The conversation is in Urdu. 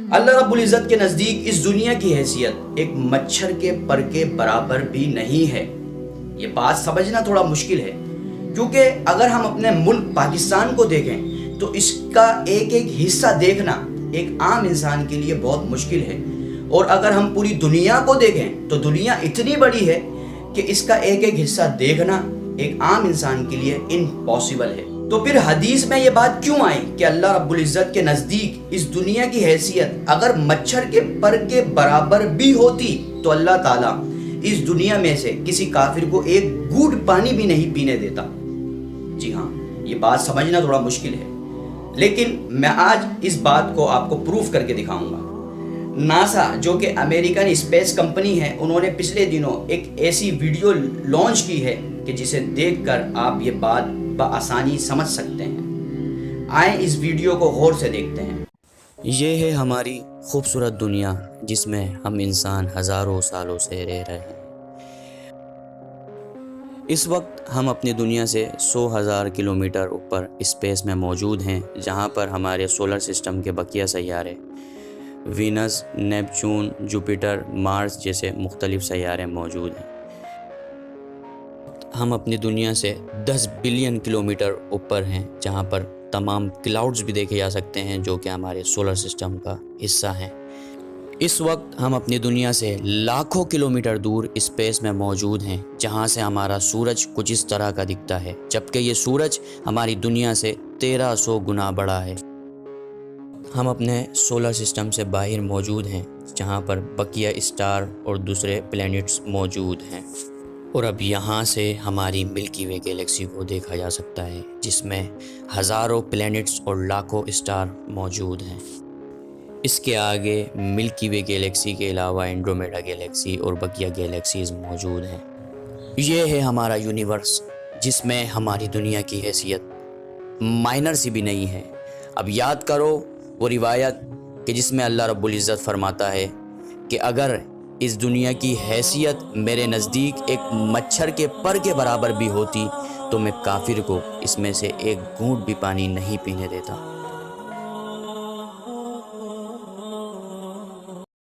اللہ رب العزت کے نزدیک اس دنیا کی حیثیت ایک مچھر کے پر کے برابر بھی نہیں ہے۔ یہ بات سمجھنا تھوڑا مشکل ہے، کیونکہ اگر ہم اپنے ملک پاکستان کو دیکھیں تو اس کا ایک ایک حصہ دیکھنا ایک عام انسان کے لیے بہت مشکل ہے، اور اگر ہم پوری دنیا کو دیکھیں تو دنیا اتنی بڑی ہے کہ اس کا ایک ایک حصہ دیکھنا ایک عام انسان کے لیے امپاسبل ہے۔ تو پھر حدیث میں یہ بات کیوں آئی کہ اللہ رب العزت کے نزدیک اس دنیا کی حیثیت اگر مچھر کے پر کے برابر بھی ہوتی تو اللہ تعالیٰ اس دنیا میں سے کسی کافر کو ایک گھونٹ پانی بھی نہیں پینے دیتا؟ جی ہاں، یہ بات سمجھنا تھوڑا مشکل ہے، لیکن میں آج اس بات کو آپ کو پروف کر کے دکھاؤں گا۔ ناسا جو کہ امریکن اسپیس کمپنی ہے، انہوں نے پچھلے دنوں ایک ایسی ویڈیو لانچ کی ہے کہ جسے دیکھ کر آپ یہ بات بآسانی سمجھ سکتے ہیں۔ آئیں اس ویڈیو کو غور سے دیکھتے ہیں۔ یہ ہے ہماری خوبصورت دنیا جس میں ہم انسان ہزاروں سالوں سے رہ رہے ہیں۔ اس وقت ہم اپنی دنیا سے 100,000 کلومیٹر اوپر اسپیس میں موجود ہیں، جہاں پر ہمارے سولر سسٹم کے بقیہ سیارے وینس، نیپچون، جوپیٹر، مارس جیسے مختلف سیارے موجود ہیں۔ ہم اپنی دنیا سے 10 بلین کلومیٹر اوپر ہیں، جہاں پر تمام کلاؤڈز بھی دیکھے جا سکتے ہیں جو کہ ہمارے سولر سسٹم کا حصہ ہیں۔ اس وقت ہم اپنی دنیا سے لاکھوں کلومیٹر دور اسپیس میں موجود ہیں، جہاں سے ہمارا سورج کچھ اس طرح کا دکھتا ہے، جبکہ یہ سورج ہماری دنیا سے 1300 گنا بڑا ہے۔ ہم اپنے سولر سسٹم سے باہر موجود ہیں، جہاں پر بقیہ اسٹار اور دوسرے پلینٹس موجود ہیں، اور اب یہاں سے ہماری ملکی وے گیلیکسی کو دیکھا جا سکتا ہے، جس میں ہزاروں پلینٹس اور لاکھوں اسٹار موجود ہیں۔ اس کے آگے ملکی وے گیلیکسی کے علاوہ اینڈرومیڈا گیلیکسی اور بقیہ گیلیکسیز موجود ہیں۔ یہ ہے ہمارا یونیورس، جس میں ہماری دنیا کی حیثیت مائنر سی بھی نہیں ہے۔ اب یاد کرو وہ روایت کہ جس میں اللہ رب العزت فرماتا ہے کہ اگر اس دنیا کی حیثیت میرے نزدیک ایک مچھر کے پر کے برابر بھی ہوتی تو میں کافر کو اس میں سے ایک گھونٹ بھی پانی نہیں پینے دیتا۔